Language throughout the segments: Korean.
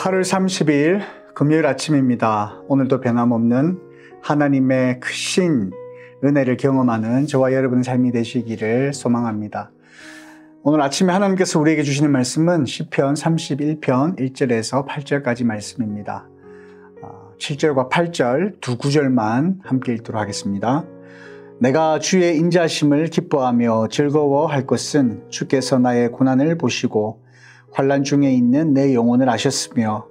8월 30일 금요일 아침입니다. 오늘도 변함없는 하나님의 크신 은혜를 경험하는 저와 여러분의 삶이 되시기를 소망합니다. 오늘 아침에 하나님께서 우리에게 주시는 말씀은 시편 31편 1절에서 8절까지 말씀입니다. 7절과 8절 두 구절만 함께 읽도록 하겠습니다. 내가 주의 인자하심을 기뻐하며 즐거워할 것은 주께서 나의 고난을 보시고 환난 중에 있는 내 영혼을 아셨으며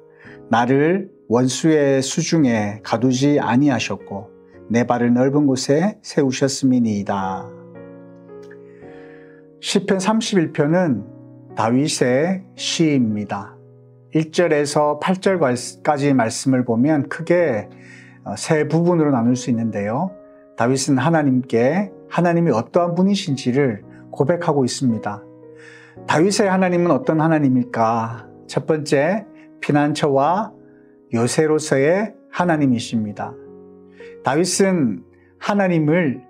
나를 원수의 수중에 가두지 아니하셨고 내 발을 넓은 곳에 세우셨음이니이다. 시편 31편은 다윗의 시입니다. 1절에서 8절까지 말씀을 보면 크게 세 부분으로 나눌 수 있는데요. 다윗은 하나님께 하나님이 어떠한 분이신지를 고백하고 있습니다. 다윗의 하나님은 어떤 하나님일까? 첫 번째, 피난처와 요새로서의 하나님이십니다. 다윗은 하나님을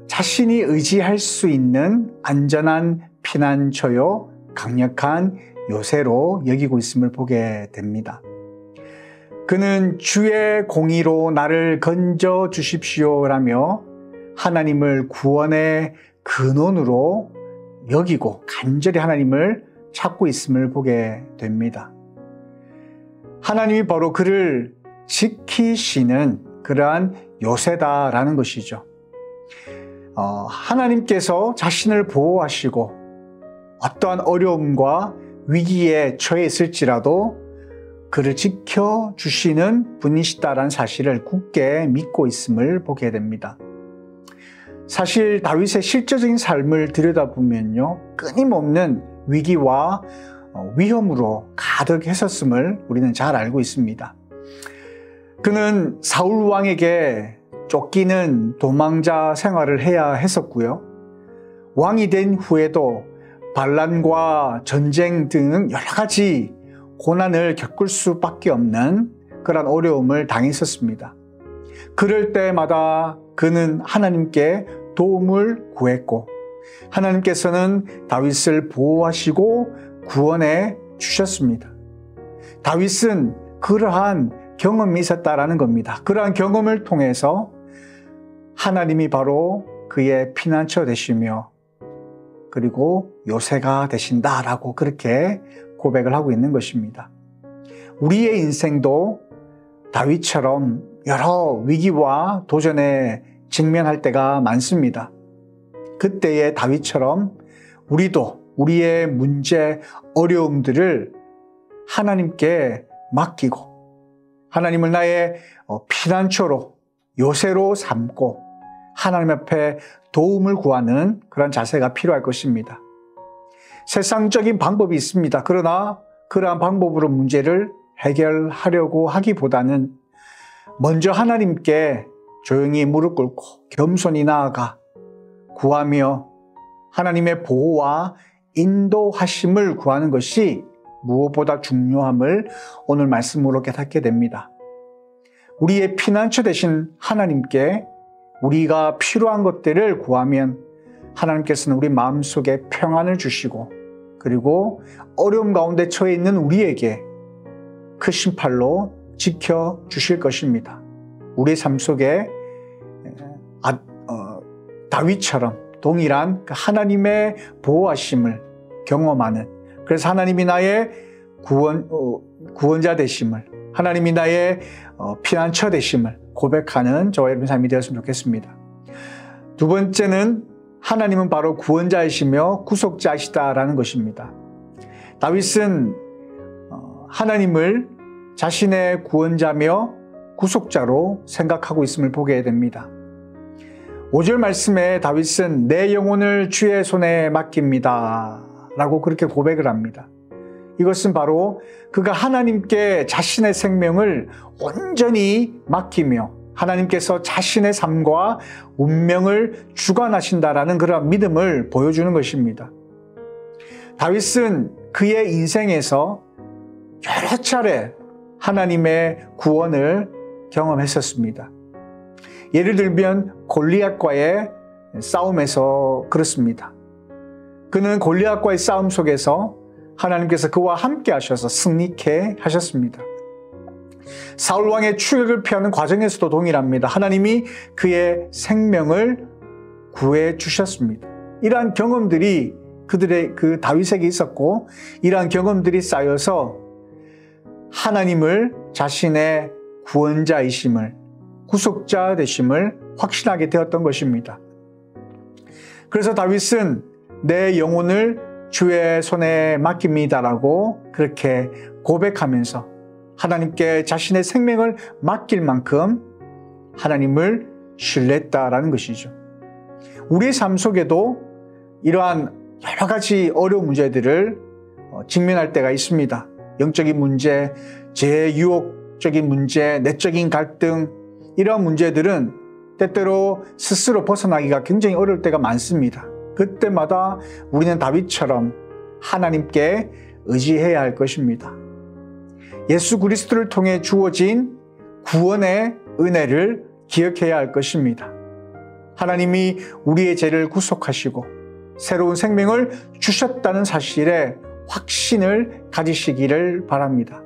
자신이 의지할 수 있는 안전한 피난처요, 강력한 요새로 여기고 있음을 보게 됩니다. 그는 주의 공의로 나를 건져 주십시오라며 하나님을 구원의 근원으로 여기고 간절히 하나님을 찾고 있음을 보게 됩니다. 하나님이 바로 그를 지키시는 그러한 요새다라는 것이죠. 하나님께서 자신을 보호하시고 어떠한 어려움과 위기에 처해 있을지라도 그를 지켜주시는 분이시다라는 사실을 굳게 믿고 있음을 보게 됩니다. 사실 다윗의 실제적인 삶을 들여다보면요, 끊임없는 위기와 위험으로 가득했었음을 우리는 잘 알고 있습니다. 그는 사울 왕에게 쫓기는 도망자 생활을 해야 했었고요. 왕이 된 후에도 반란과 전쟁 등 여러 가지 고난을 겪을 수밖에 없는 그런 어려움을 당했었습니다. 그럴 때마다 그는 하나님께 도움을 구했고 하나님께서는 다윗을 보호하시고 구원해 주셨습니다. 다윗은 그러한 경험이 있었다라는 겁니다. 그러한 경험을 통해서 하나님이 바로 그의 피난처 되시며 그리고 요새가 되신다라고 그렇게 고백을 하고 있는 것입니다. 우리의 인생도 다윗처럼 여러 위기와 도전에 직면할 때가 많습니다. 그때의 다윗처럼 우리도 우리의 문제, 어려움들을 하나님께 맡기고 하나님을 나의 피난처로 요새로 삼고 하나님 앞에 도움을 구하는 그런 자세가 필요할 것입니다. 세상적인 방법이 있습니다. 그러나 그러한 방법으로 문제를 해결하려고 하기보다는 먼저 하나님께 조용히 무릎 꿇고 겸손히 나아가 구하며 하나님의 보호와 인도하심을 구하는 것이 무엇보다 중요함을 오늘 말씀으로 깨닫게 됩니다. 우리의 피난처 되신 하나님께 우리가 필요한 것들을 구하면 하나님께서는 우리 마음속에 평안을 주시고 그리고 어려움 가운데 처해 있는 우리에게 크신 팔로 지켜주실 것입니다. 우리 삶 속에 다윗처럼 동일한 하나님의 보호하심을 경험하는, 그래서 하나님이 나의 구원자 되심을, 하나님이 나의 피난처 되심을 고백하는 저와 여러분의 삶이 되었으면 좋겠습니다. 두 번째는 하나님은 바로 구원자이시며 구속자이시다라는 것입니다. 다윗은 하나님을 자신의 구원자며 구속자로 생각하고 있음을 보게 됩니다. 5절 말씀에 다윗은 내 영혼을 주의 손에 맡깁니다 라고 그렇게 고백을 합니다. 이것은 바로 그가 하나님께 자신의 생명을 온전히 맡기며 하나님께서 자신의 삶과 운명을 주관하신다라는 그런 믿음을 보여주는 것입니다. 다윗은 그의 인생에서 여러 차례 하나님의 구원을 경험했었습니다. 예를 들면 골리앗과의 싸움에서 그렇습니다. 그는 골리앗과의 싸움 속에서 하나님께서 그와 함께 하셔서 승리케 하셨습니다. 사울 왕의 추격을 피하는 과정에서도 동일합니다. 하나님이 그의 생명을 구해 주셨습니다. 이러한 경험들이 그들의 그 다윗에게 있었고, 이러한 경험들이 쌓여서 하나님을 자신의 구원자이심을, 구속자 되심을 확신하게 되었던 것입니다. 그래서 다윗은 내 영혼을 주의 손에 맡깁니다라고 그렇게 고백하면서 하나님께 자신의 생명을 맡길 만큼 하나님을 신뢰했다라는 것이죠. 우리의 삶 속에도 이러한 여러 가지 어려운 문제들을 직면할 때가 있습니다. 영적인 문제, 제유혹적인 문제, 내적인 갈등, 이런 문제들은 때때로 스스로 벗어나기가 굉장히 어려울 때가 많습니다. 그때마다 우리는 다윗처럼 하나님께 의지해야 할 것입니다. 예수 그리스도를 통해 주어진 구원의 은혜를 기억해야 할 것입니다. 하나님이 우리의 죄를 구속하시고 새로운 생명을 주셨다는 사실에 확신을 가지시기를 바랍니다.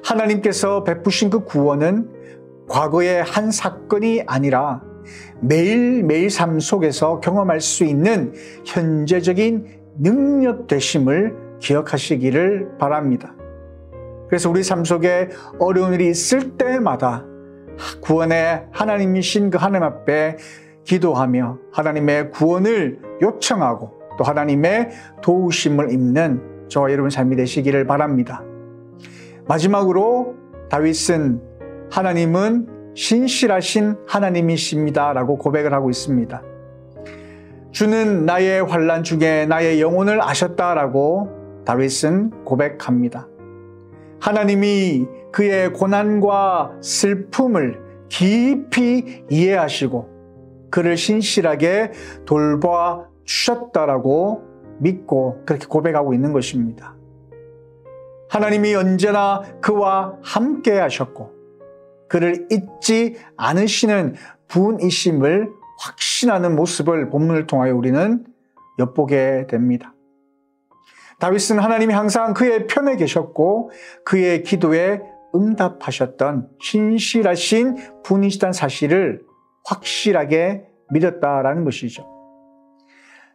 하나님께서 베푸신 그 구원은 과거의 한 사건이 아니라 매일매일 삶 속에서 경험할 수 있는 현재적인 능력 되심을 기억하시기를 바랍니다. 그래서 우리 삶 속에 어려운 일이 있을 때마다 구원의 하나님이신 그 하나님 앞에 기도하며 하나님의 구원을 요청하고 또 하나님의 도우심을 입는 저와 여러분 삶이 되시기를 바랍니다. 마지막으로 다윗은 하나님은 신실하신 하나님이십니다 라고 고백을 하고 있습니다. 주는 나의 환난 중에 나의 영혼을 아셨다라고 다윗은 고백합니다. 하나님이 그의 고난과 슬픔을 깊이 이해하시고 그를 신실하게 돌봐 주셨다라고 믿고 그렇게 고백하고 있는 것입니다. 하나님이 언제나 그와 함께 하셨고 그를 잊지 않으시는 분이심을 확신하는 모습을 본문을 통하여 우리는 엿보게 됩니다. 다윗은 하나님이 항상 그의 편에 계셨고 그의 기도에 응답하셨던 신실하신 분이시다는 사실을 확실하게 믿었다라는 것이죠.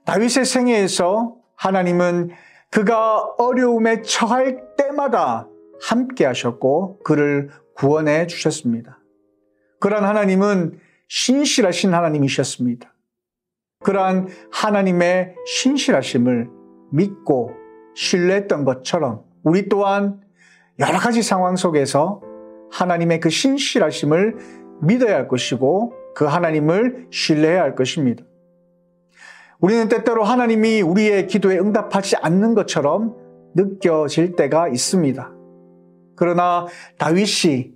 다윗의 생애에서 하나님은 그가 어려움에 처할 때마다 함께 하셨고 그를 구원해 주셨습니다. 그러한 하나님은 신실하신 하나님이셨습니다. 그러한 하나님의 신실하심을 믿고 신뢰했던 것처럼 우리 또한 여러 가지 상황 속에서 하나님의 그 신실하심을 믿어야 할 것이고 그 하나님을 신뢰해야 할 것입니다. 우리는 때때로 하나님이 우리의 기도에 응답하지 않는 것처럼 느껴질 때가 있습니다. 그러나 다윗이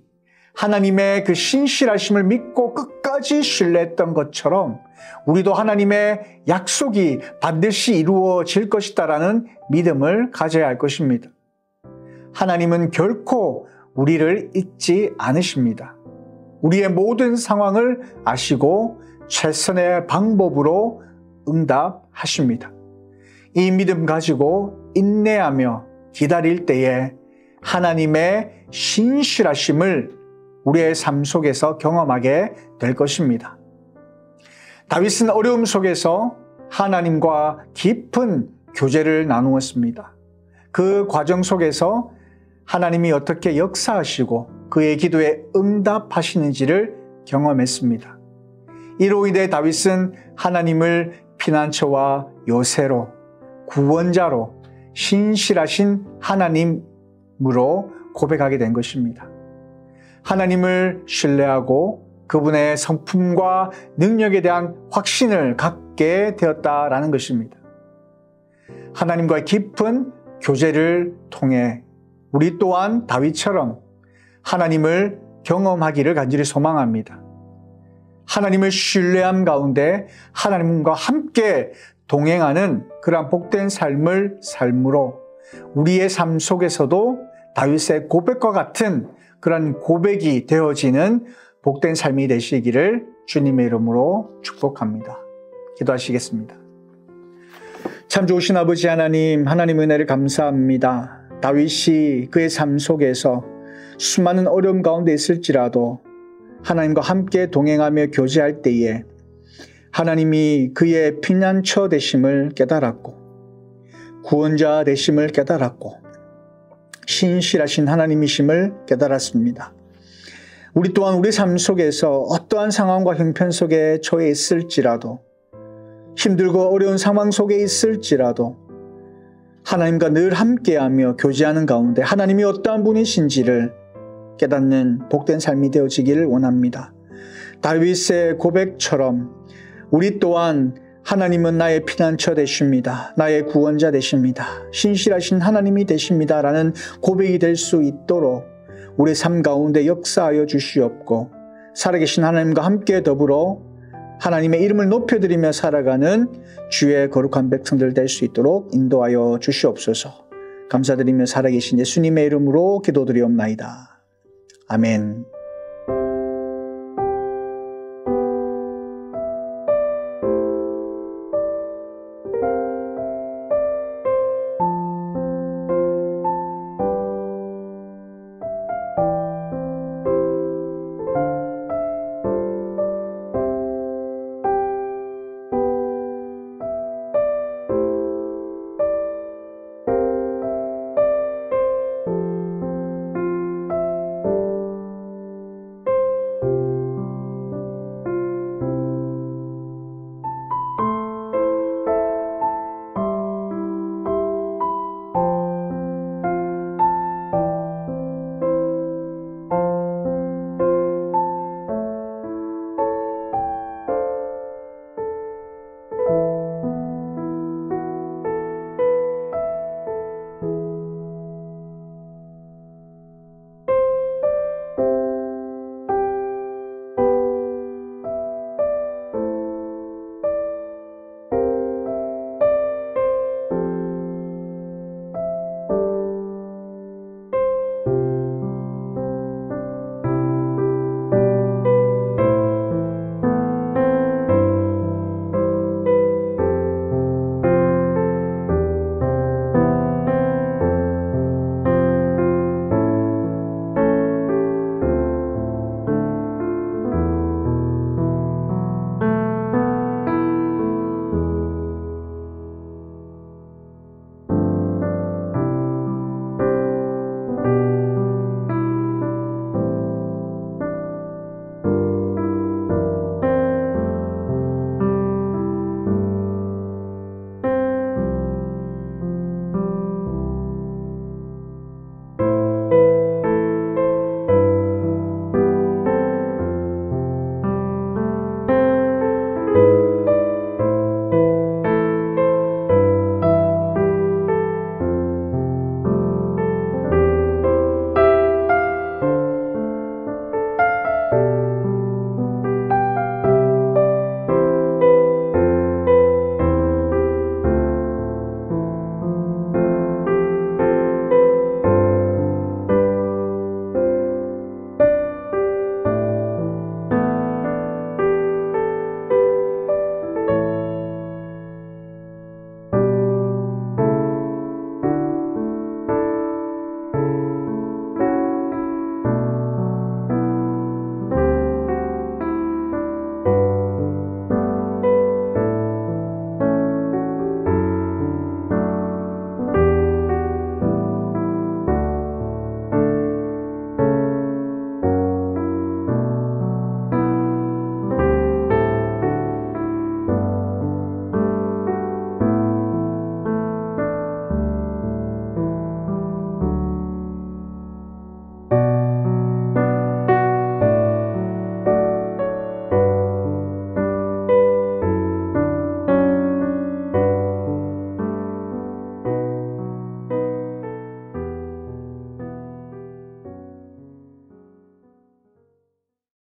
하나님의 그 신실하심을 믿고 끝까지 신뢰했던 것처럼 우리도 하나님의 약속이 반드시 이루어질 것이다라는 믿음을 가져야 할 것입니다. 하나님은 결코 우리를 잊지 않으십니다. 우리의 모든 상황을 아시고 최선의 방법으로 응답하십니다. 이 믿음 가지고 인내하며 기다릴 때에 하나님의 신실하심을 우리의 삶 속에서 경험하게 될 것입니다. 다윗은 어려움 속에서 하나님과 깊은 교제를 나누었습니다. 그 과정 속에서 하나님이 어떻게 역사하시고 그의 기도에 응답하시는지를 경험했습니다. 이로 인해 다윗은 하나님을 피난처와 요새로, 구원자로, 신실하신 하나님으로 고백하게 된 것입니다. 하나님을 신뢰하고 그분의 성품과 능력에 대한 확신을 갖게 되었다라는 것입니다. 하나님과의 깊은 교제를 통해 우리 또한 다윗처럼 하나님을 경험하기를 간절히 소망합니다. 하나님을 신뢰함 가운데 하나님과 함께 동행하는 그러한 복된 삶으로 우리의 삶 속에서도 다윗의 고백과 같은 그런 고백이 되어지는 복된 삶이 되시기를 주님의 이름으로 축복합니다. 기도하시겠습니다. 참 좋으신 아버지 하나님, 하나님 은혜를 감사합니다. 다윗이 그의 삶 속에서 수많은 어려움 가운데 있을지라도 하나님과 함께 동행하며 교제할 때에 하나님이 그의 피난처 되심을 깨달았고 구원자 되심을 깨달았고 신실하신 하나님이심을 깨달았습니다. 우리 또한 우리 삶 속에서 어떠한 상황과 형편 속에 처해 있을지라도 힘들고 어려운 상황 속에 있을지라도 하나님과 늘 함께하며 교제하는 가운데 하나님이 어떠한 분이신지를 깨닫는 복된 삶이 되어지기를 원합니다. 다윗의 고백처럼 우리 또한 하나님은 나의 피난처 되십니다. 나의 구원자 되십니다. 신실하신 하나님이 되십니다. 라는 고백이 될 수 있도록 우리 삶 가운데 역사하여 주시옵고 살아계신 하나님과 함께 더불어 하나님의 이름을 높여드리며 살아가는 주의 거룩한 백성들 될 수 있도록 인도하여 주시옵소서. 감사드리며 살아계신 예수님의 이름으로 기도드리옵나이다. 아멘.